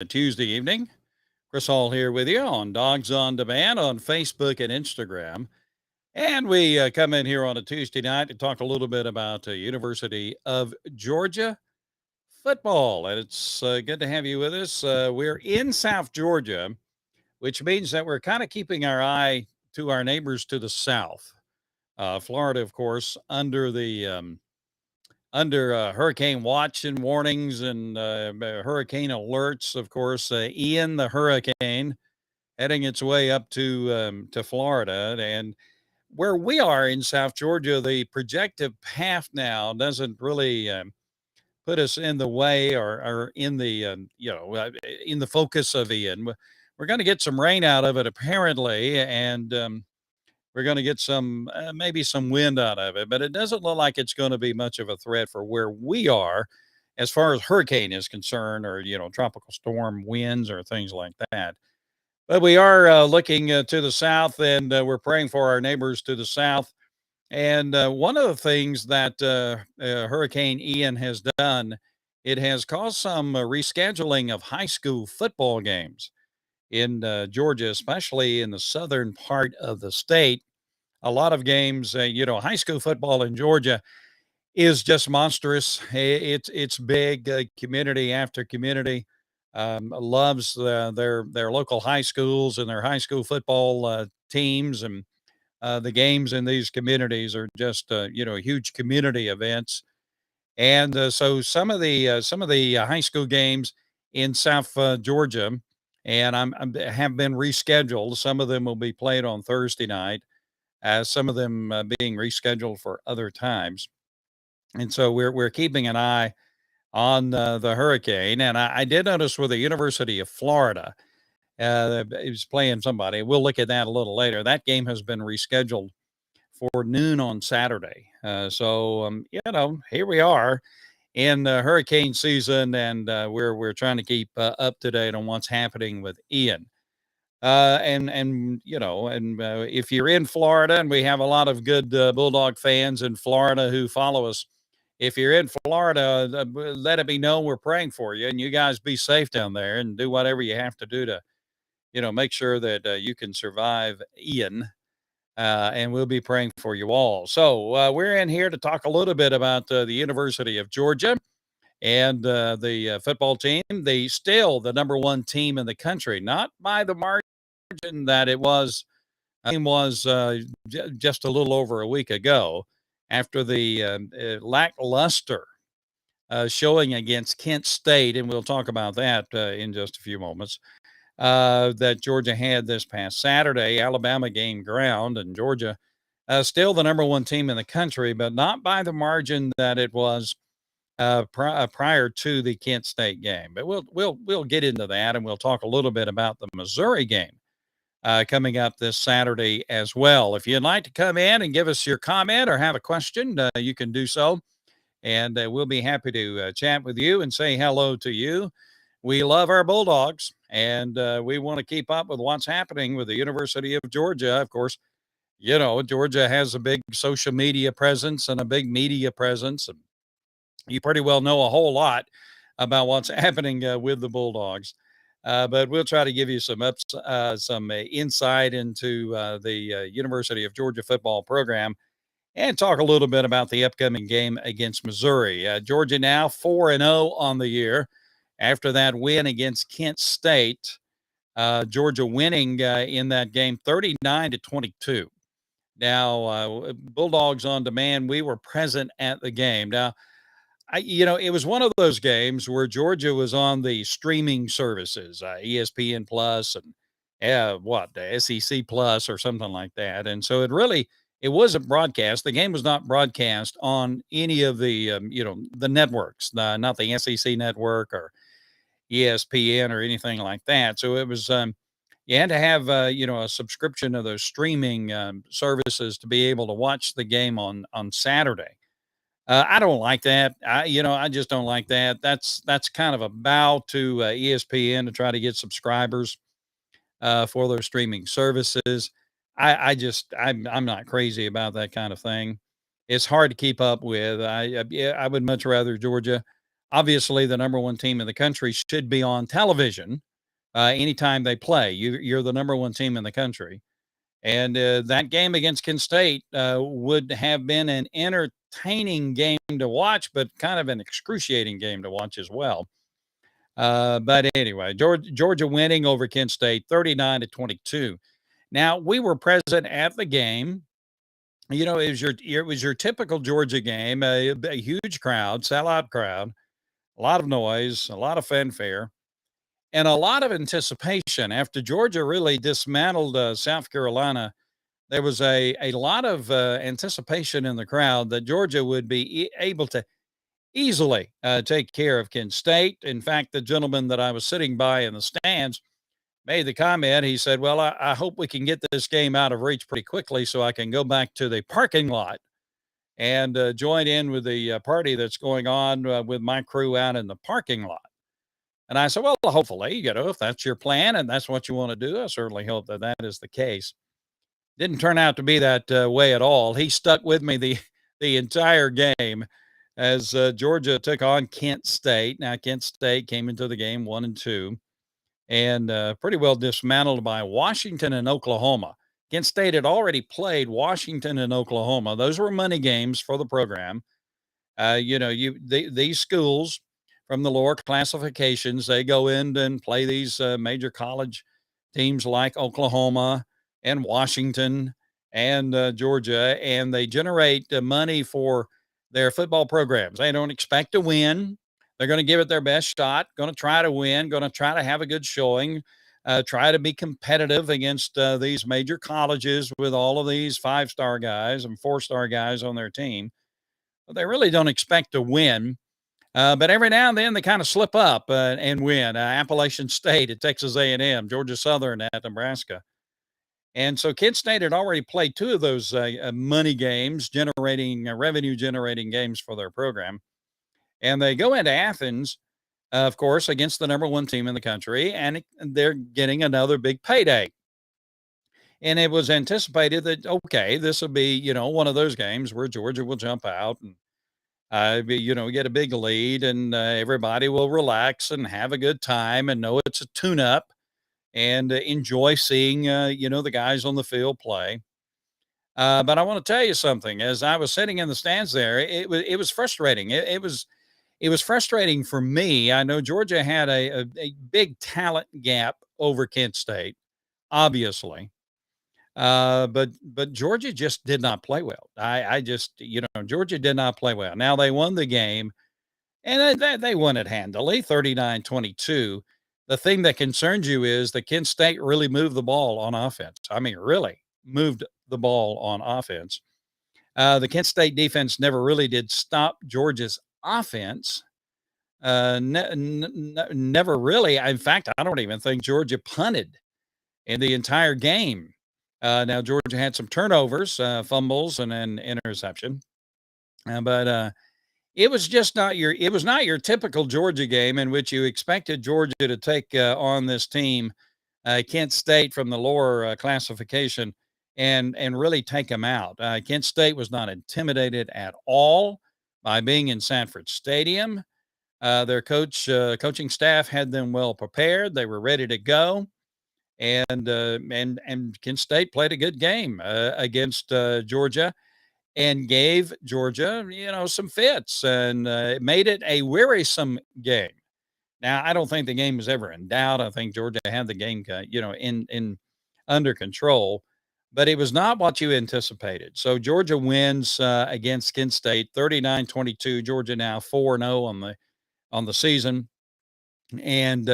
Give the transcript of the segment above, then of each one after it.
Tuesday evening. Chris Hall here with you on Dogs on Demand on Facebook and Instagram. And we come in here on a Tuesday night to talk a little bit about University of Georgia football. And it's good to have you with us. We're in South Georgia, which means that we're kind of keeping our eye to our neighbors to the south. Florida, of course, under hurricane watch and warnings and hurricane alerts. Of course, Ian, the hurricane, heading its way up to Florida, and where we are in South Georgia, the projected path now doesn't really put us in the way or in the in the focus of Ian. We're going to get some rain out of it apparently, and we're going to get some maybe some wind out of it, but it doesn't look like it's going to be much of a threat for where we are as far as hurricane is concerned, or tropical storm winds or things like that. But we are looking to the south, and we're praying for our neighbors to the south. And one of the things that Hurricane Ian has done, it has caused some rescheduling of high school football games in Georgia, especially in the southern part of the state. A lot of games, high school football in Georgia is just monstrous. It's big. Community after community loves their local high schools and their high school football teams, and the games in these communities are just huge community events. And so some of the high school games in South Georgia, and have been rescheduled. Some of them will be played on Thursday night, as some of them being rescheduled for other times. And so we're keeping an eye on the hurricane. And I did notice with the University of Florida, it was playing somebody. We'll look at that a little later. That game has been rescheduled for noon on Saturday. So here we are in hurricane season, and we're trying to keep up to date on what's happening with Ian. And if you're in Florida, and we have a lot of good Bulldog fans in Florida who follow us. If you're in Florida, let it be known we're praying for you, and you guys be safe down there and do whatever you have to do to, make sure that you can survive Ian. And we'll be praying for you all. So we're in here to talk a little bit about the University of Georgia and the football team. They still the number one team in the country, not by the margin that it was. Game was just a little over a week ago, after the lackluster showing against Kent State, and we'll talk about that in just a few moments. That Georgia had this past Saturday. Alabama gained ground, and Georgia still the number one team in the country, but not by the margin that it was prior to the Kent State game. But we'll get into that, and we'll talk a little bit about the Missouri game coming up this Saturday as well. If you'd like to come in and give us your comment or have a question, you can do so, and we'll be happy to chat with you and say hello to you. We love our Bulldogs, and we want to keep up with what's happening with the University of Georgia. Of course, Georgia has a big social media presence and a big media presence, and you pretty well know a whole lot about what's happening with the Bulldogs. But we'll try to give you some insight into the University of Georgia football program, and talk a little bit about the upcoming game against Missouri. Georgia now 4-0 on the year after that win against Kent State. Georgia winning in that game 39-22. Now, Bulldogs on Demand, we were present at the game. Now, it was one of those games where Georgia was on the streaming services, ESPN Plus, and the SEC Plus or something like that. And so it wasn't broadcast. The game was not broadcast on any of the the networks, not the SEC network or ESPN or anything like that. So it was you had to have a subscription of those streaming services to be able to watch the game on Saturday. I don't like that. I just don't like that. That's kind of a bow to ESPN to try to get subscribers for those streaming services. I'm not crazy about that kind of thing. It's hard to keep up with. I would much rather Georgia Obviously, the number one team in the country should be on television anytime they play. You're the number one team in the country. And that game against Kent State would have been an entertaining game to watch, but kind of an excruciating game to watch as well. But anyway, Georgia winning over Kent State 39-22. Now, we were present at the game. You know, it was your typical Georgia game, a huge crowd, sellout crowd, a lot of noise, a lot of fanfare, and a lot of anticipation. After Georgia really dismantled South Carolina, there was a lot of anticipation in the crowd that Georgia would be able to easily take care of Kent State. In fact, the gentleman that I was sitting by in the stands made the comment. He said, "Well, I hope we can get this game out of reach pretty quickly so I can go back to the parking lot and join in with the party that's going on with my crew out in the parking lot." And I said, "Well, hopefully, if that's your plan and that's what you want to do, I certainly hope that that is the case." Didn't turn out to be that way at all. He stuck with me the entire game as Georgia took on Kent State. Now, Kent State came into the game 1-2 and pretty well dismantled by Washington and Oklahoma. Kent State had already played Washington and Oklahoma. Those were money games for the program. These schools from the lower classifications, they go in and play these major college teams like Oklahoma and Washington and Georgia, and they generate money for their football programs. They don't expect to win. They're going to give it their best shot, going to try to win, going to try to have a good showing, try to be competitive against these major colleges with all of these five-star guys and four-star guys on their team. But they really don't expect to win. But every now and then they kind of slip up and win. Appalachian State at Texas A&M, Georgia Southern at Nebraska. And so Kent State had already played two of those money games, generating revenue generating games for their program. And they go into Athens, of course, against the number one team in the country, and they're getting another big payday. And it was anticipated that, okay, this will be, one of those games where Georgia will jump out and, get a big lead and everybody will relax and have a good time and know it's a tune up and enjoy seeing, the guys on the field play. But I want to tell you something. As I was sitting in the stands there, it was frustrating. It was frustrating for me. I know Georgia had a big talent gap over Kent State, obviously, but Georgia just did not play well. I just Georgia did not play well. Now they won the game, and they won it handily, 39-22. The thing that concerns you is that Kent State really moved the ball on offense. I mean, really moved the ball on offense. The Kent State defense never really did stop Georgia's offense. Never really. In fact, I don't even think Georgia punted in the entire game. Now Georgia had some turnovers, fumbles, and an interception, but it was not your typical Georgia game in which you expected Georgia to take on this team, Kent State from the lower classification, and really take them out. Kent State was not intimidated at all by being in Sanford Stadium. Their coaching staff had them well prepared. They were ready to go, and Kent State played a good game against Georgia and gave Georgia, some fits and made it a wearisome game. Now, I don't think the game was ever in doubt. I think Georgia had the game, in under control, but it was not what you anticipated. So Georgia wins against Kent State 39-22. Georgia now 4-0 on the season, and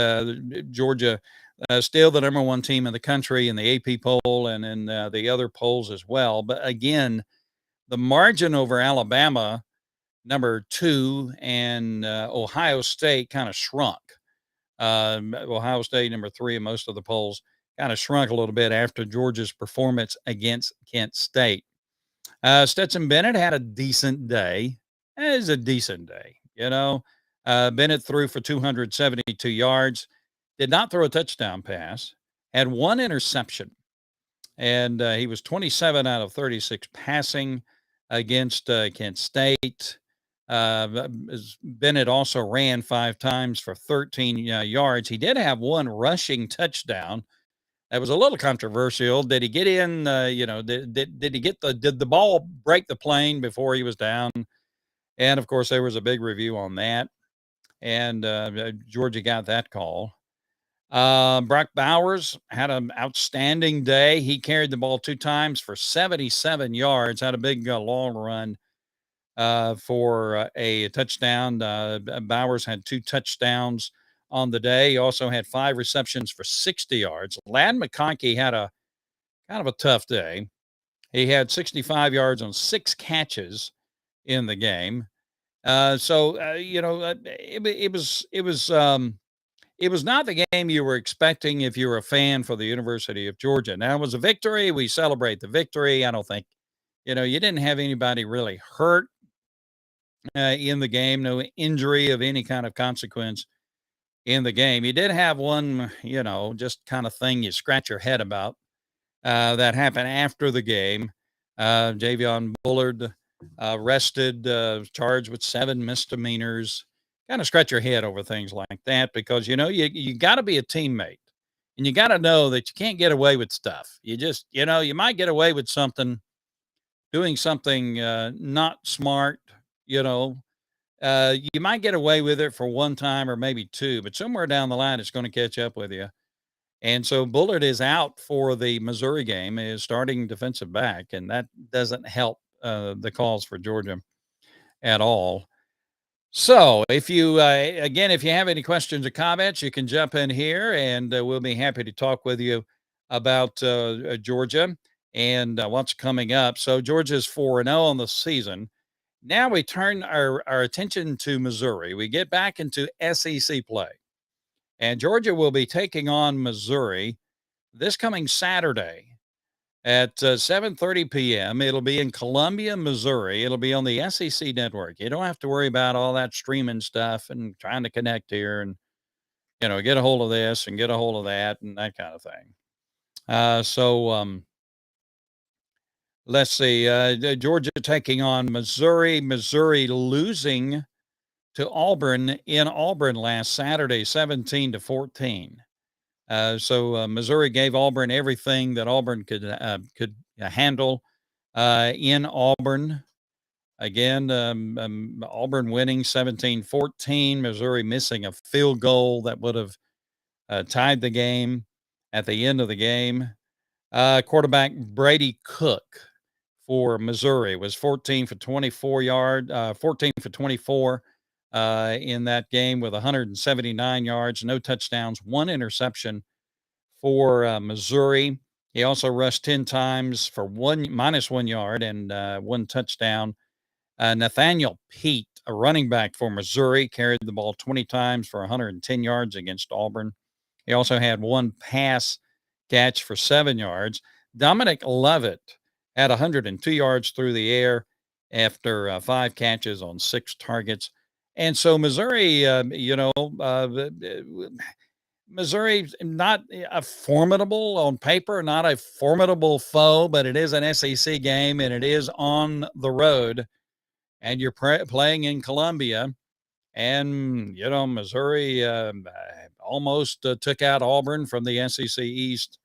Georgia still the number one team in the country in the AP poll and in the other polls as well. But again, the margin over Alabama, number two, and Ohio State kind of shrunk. Ohio State, number three in most of the polls, kind of shrunk a little bit after Georgia's performance against Kent State. Stetson Bennett had a decent day. It was a decent day, Bennett threw for 272 yards, did not throw a touchdown pass, had one interception, and he was 27 out of 36 passing against Kent State. Bennett also ran 5 times for 13 yards. He did have one rushing touchdown. That was a little controversial. Did he get in? Did he get did the ball break the plane before he was down? And of course, there was a big review on that, and Georgia got that call. Brock Bowers had an outstanding day. He carried the ball 2 times for 77 yards, had a big long run for a touchdown. Bowers had 2 touchdowns on the day. He also had 5 receptions for 60 yards. Lad McConkey had a kind of a tough day. He had 65 yards on 6 catches in the game. It was not the game you were expecting if you were a fan for the University of Georgia. Now, it was a victory. We celebrate the victory. I don't think, you didn't have anybody really hurt in the game, no injury of any kind of consequence in the game. You did have one, just kind of thing you scratch your head about that happened after the game. Javion Bullard arrested, charged with 7 misdemeanors. Kind of scratch your head over things like that because, you got to be a teammate and you got to know that you can't get away with stuff. You just, you might get away with doing something not smart, you know, you might get away with it for 1 time or maybe 2, but somewhere down the line, it's going to catch up with you. And so Bullard is out for the Missouri game, is starting defensive back, and that doesn't help the cause for Georgia at all. So if you have any questions or comments, you can jump in here and we'll be happy to talk with you about Georgia and what's coming up. So Georgia's 4-0 on the season. Now we turn our attention to Missouri. We get back into SEC play. And Georgia will be taking on Missouri this coming Saturday at 7:30 p.m. It'll be in Columbia, Missouri. It'll be on the SEC network. You don't have to worry about all that streaming stuff and trying to connect here and, get a hold of this and get a hold of that and that kind of thing. Let's see. Georgia taking on Missouri. Missouri losing to Auburn in Auburn last Saturday, 17-14. Missouri gave Auburn everything that Auburn could handle in Auburn. Again, Auburn winning 17-14. Missouri missing a field goal that would have tied the game at the end of the game. Quarterback Brady Cook for Missouri was 14 for 24 in that game with 179 yards, no touchdowns, 1 interception for Missouri. He also rushed 10 times for -1 yard and 1 touchdown. Nathaniel Pete, a running back for Missouri, carried the ball 20 times for 110 yards against Auburn. He also had 1 pass catch for 7 yards. Dominic Lovett had 102 yards through the air after 5 catches on 6 targets. And so Missouri, Missouri's not a formidable on paper, not a formidable foe, but it is an SEC game and it is on the road. And you're playing in Columbia. And, Missouri almost took out Auburn from the SEC East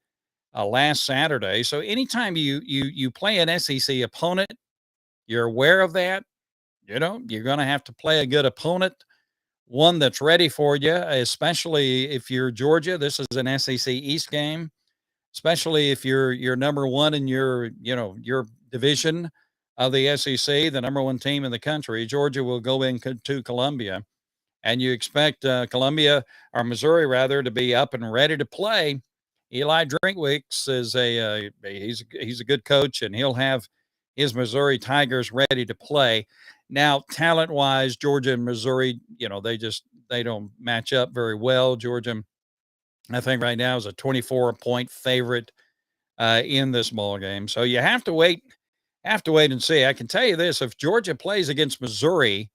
last Saturday. So anytime you play an SEC opponent, you're aware of that. You're going to have to play a good opponent, one that's ready for you, especially if you're Georgia. This is an SEC East game, especially if you're number 1 in your division of the SEC, the number 1 team in the country. Georgia will go into Columbia, and you expect Missouri rather, to be up and ready to play. Eli Drinkwitz is he's a good coach, and he'll have his Missouri Tigers ready to play. Now, talent-wise, Georgia and Missouri, they don't match up very well. Georgia, I think right now, is a 24-point favorite in this ball game. So you have to wait and see. I can tell you this: if Georgia plays against Missouri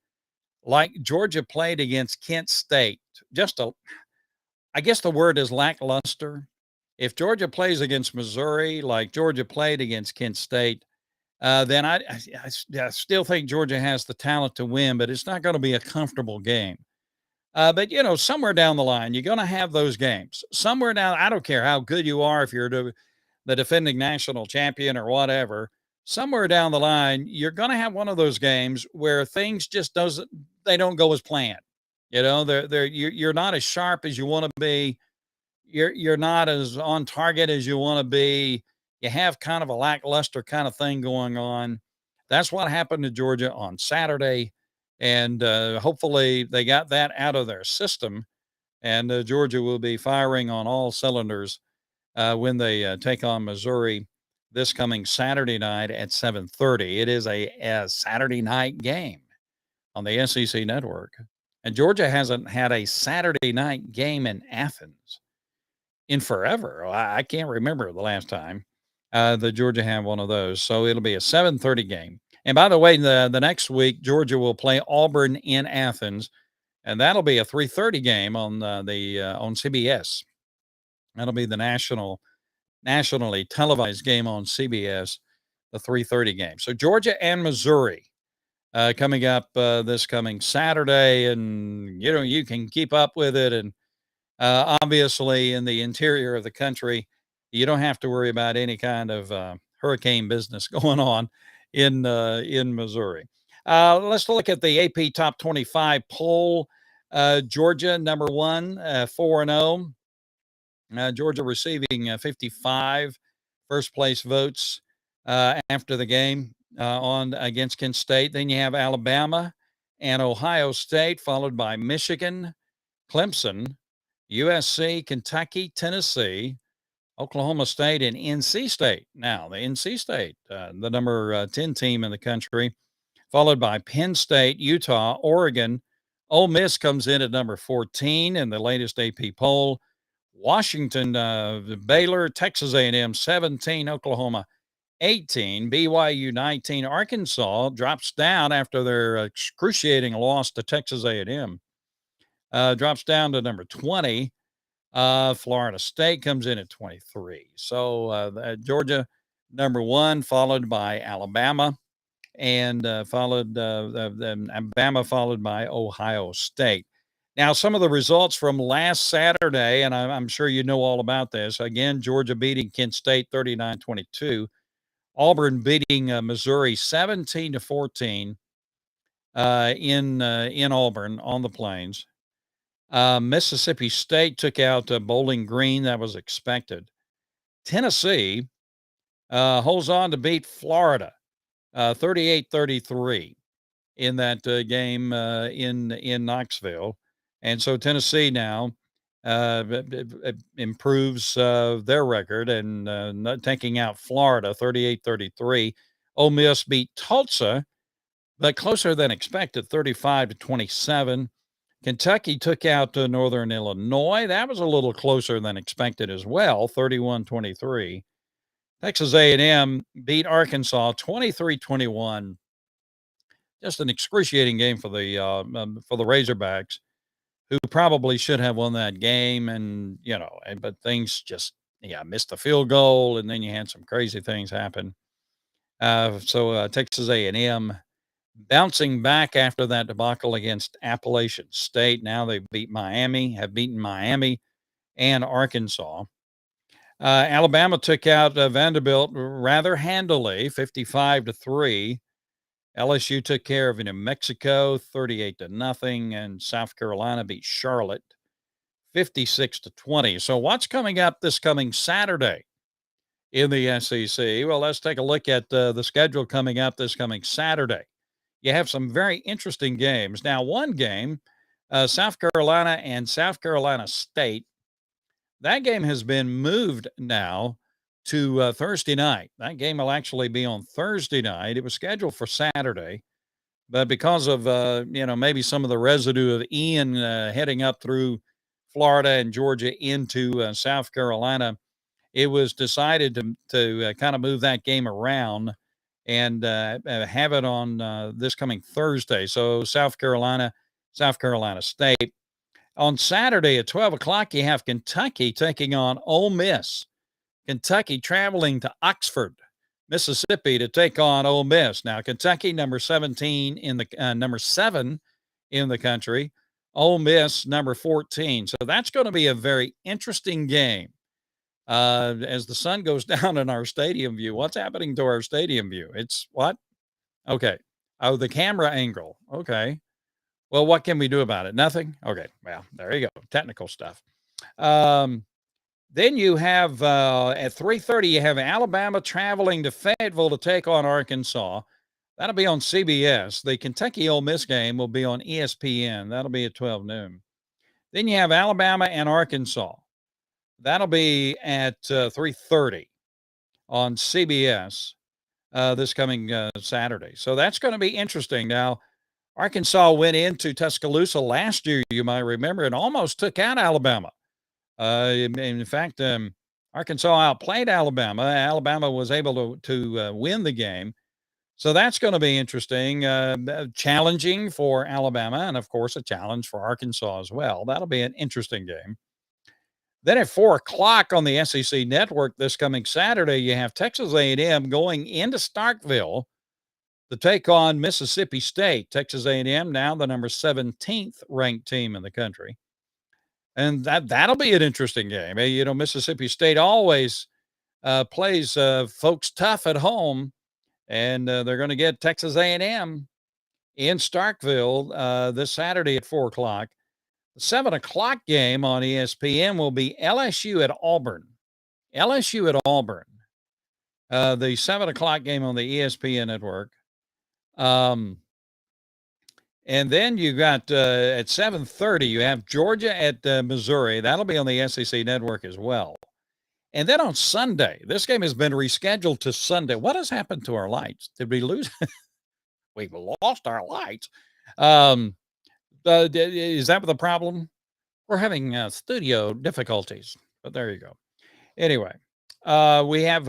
like Georgia played against Kent State, I guess the word is lackluster. If Georgia plays against Missouri like Georgia played against Kent State, then I still think Georgia has the talent to win, but it's not going to be a comfortable game. But somewhere down the line, you're going to have those games. Somewhere down, I don't care how good you are, if you're the defending national champion or whatever. Somewhere down the line, you're going to have one of those games where things just doesn't they don't go as planned. You're not as sharp as you want to be. You're not as on target as you want to be. You have kind of a lackluster kind of thing going on. That's what happened to Georgia on Saturday, and hopefully they got that out of their system. And Georgia will be firing on all cylinders when they take on Missouri this coming Saturday night at 7:30. It is a Saturday night game on the SEC network, and Georgia hasn't had a Saturday night game in Athens in forever. I can't remember the last time that Georgia had one of those. So it'll be a 7:30 game. And by the way, the next week Georgia will play Auburn in Athens, and that'll be a 3:30 game on the on CBS. That'll be the nationally televised game on CBS, the 3:30 game. So Georgia and Missouri coming up this coming Saturday, and you can keep up with it. And obviously, in the interior of the country, you don't have to worry about any kind of hurricane business going on in Missouri. Let's look at the AP Top 25 poll. Georgia, number one, 4-0. Georgia receiving 55 first place votes after the game on against Kent State. Then you have Alabama and Ohio State, followed by Michigan, Clemson, USC, Kentucky, Tennessee, Oklahoma State, and NC State. Now, the NC State, the number 10 team in the country, followed by Penn State, Utah, Oregon. Ole Miss comes in at number 14 in the latest AP poll. Washington, Baylor, Texas A&M 17, Oklahoma 18, BYU 19. Arkansas drops down after their excruciating loss to Texas A&M. Drops down to number 20. Florida State comes in at 23. So Georgia, number one, followed by Alabama, and Alabama followed by Ohio State. Now, some of the results from last Saturday, and I'm sure you know all about this. Again, Georgia beating Kent State 39-22. Auburn beating Missouri 17-14 in Auburn on the Plains. Mississippi State took out Bowling Green. That was expected. Tennessee holds on to beat Florida 38-33 in that game in Knoxville. And so Tennessee now improves their record and taking out Florida 38-33. Ole Miss beat Tulsa, but closer than expected, 35-27. Kentucky took out Northern Illinois. That was a little closer than expected as well, 31-23. Texas A&M beat Arkansas 23-21. Just an excruciating game for the Razorbacks, who probably should have won that game. And, but things just, missed the field goal, and then you had some crazy things happen. So Texas A&M bouncing back after that debacle against Appalachian State. Now they've beaten Miami and Arkansas. Alabama took out Vanderbilt rather handily, 55-3. LSU took care of New Mexico, 38-0, and South Carolina beat Charlotte, 56-20. So what's coming up this coming Saturday in the SEC? Well, let's take a look at the schedule coming up this coming Saturday. You have some very interesting games. Now, one game, South Carolina and South Carolina State, that game has been moved now to Thursday night. That game will actually be on Thursday night. It was scheduled for Saturday, but because of, maybe some of the residue of Ian heading up through Florida and Georgia into South Carolina, it was decided to kind of move that game around and have it on this coming Thursday. So South Carolina State. On Saturday at 12 o'clock, you have Kentucky taking on Ole Miss. Kentucky traveling to Oxford, Mississippi to take on Ole Miss. Now, Kentucky, number 17 in the number 7 in the country. Ole Miss, number 14. So that's going to be a very interesting game. As the sun goes down in our stadium view, what's happening to our stadium view? It's what? Okay. Oh, the camera angle. Okay. Well, what can we do about it? Nothing. Okay. Well, there you go. Technical stuff. Then you have at 3:30, you have Alabama traveling to Fayetteville to take on Arkansas. That'll be on CBS. The Kentucky Ole Miss game will be on ESPN. That'll be at 12 noon. Then you have Alabama and Arkansas. That'll be at 3:30 on CBS this coming Saturday. So that's going to be interesting. Now, Arkansas went into Tuscaloosa last year, you might remember, and almost took out Alabama. In fact, Arkansas outplayed Alabama. Alabama was able to win the game. So that's going to be interesting, challenging for Alabama, and of course, a challenge for Arkansas as well. That'll be an interesting game. Then at 4:00 on the SEC Network this coming Saturday, you have Texas A&M going into Starkville to take on Mississippi State. Texas A&M now the number 17th ranked team in the country. And that'll be an interesting game. You know, Mississippi State always plays folks tough at home, and they're going to get Texas A&M in Starkville this Saturday at 4:00. The 7:00 game on ESPN will be LSU at Auburn. LSU at Auburn. The 7:00 game on the ESPN network. And then you got at 7:30, you have Georgia at Missouri. That'll be on the SEC network as well. And then on Sunday, this game has been rescheduled to Sunday. What has happened to our lights? Did we lose? We've lost our lights. Is that the problem? We're having studio difficulties, but there you go. Anyway, we have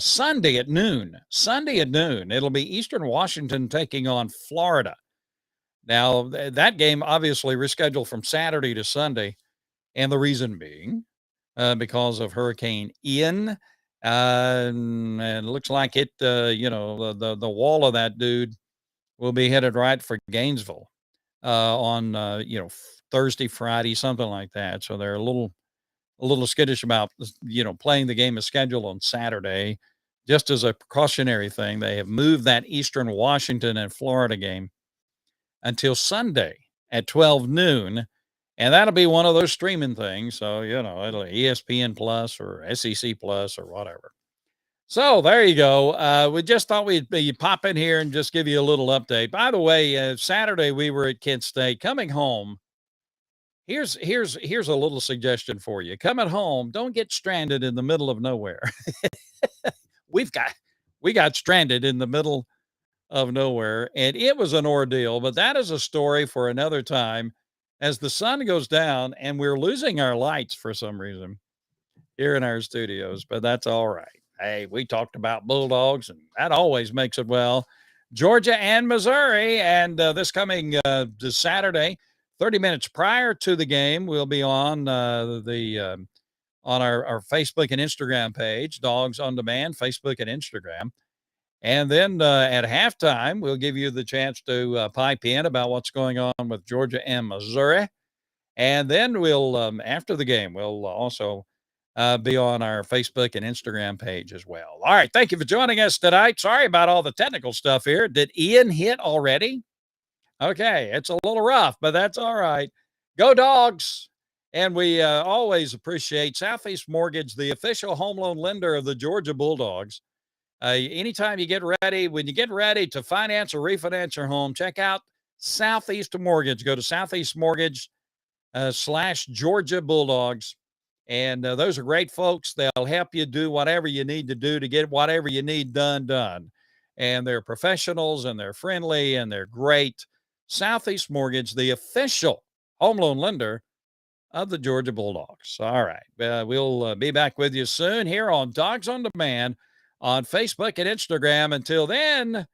Sunday at noon. Sunday at noon. It'll be Eastern Washington taking on Florida. Now, that game obviously rescheduled from Saturday to Sunday, and the reason being because of Hurricane Ian. And it looks like it, the wall of that dude will be headed right for Gainesville on, Thursday, Friday, something like that. So they're a little skittish about, playing the game as scheduled on Saturday. Just as a precautionary thing, they have moved that Eastern Washington and Florida game until Sunday at 12 noon. And that'll be one of those streaming things. So, it'll ESPN Plus or SEC Plus or whatever. So there you go. We just thought we'd pop in here and just give you a little update. By the way, Saturday we were at Kent State. Coming home, here's a little suggestion for you. Coming home, don't get stranded in the middle of nowhere. we got stranded in the middle of nowhere, and it was an ordeal. But that is a story for another time. As the sun goes down, and we're losing our lights for some reason here in our studios, but that's all right. Hey, we talked about Bulldogs, and that always makes it well. Georgia and Missouri, and this coming Saturday, 30 minutes prior to the game, we'll be on on our Facebook and Instagram page, Dawgs On Demand, Facebook and Instagram. And then at halftime, we'll give you the chance to pipe in about what's going on with Georgia and Missouri. And then we'll, after the game, we'll also be on our Facebook and Instagram page as well. All right. Thank you for joining us tonight. Sorry about all the technical stuff here. Did Ian hit already? Okay. It's a little rough, but that's all right. Go Dogs. And we always appreciate Southeast Mortgage, the official home loan lender of the Georgia Bulldogs. Anytime you get ready, when you get ready to finance or refinance your home, check out Southeast Mortgage. Go to Southeast Mortgage /Georgia Bulldogs. And those are great folks. They'll help you do whatever you need to do to get whatever you need done. And they're professionals, and they're friendly, and they're great. Southeast Mortgage, the official home loan lender of the Georgia Bulldogs. All right. We'll be back with you soon here on Dawgs On Demand on Facebook and Instagram. Until then,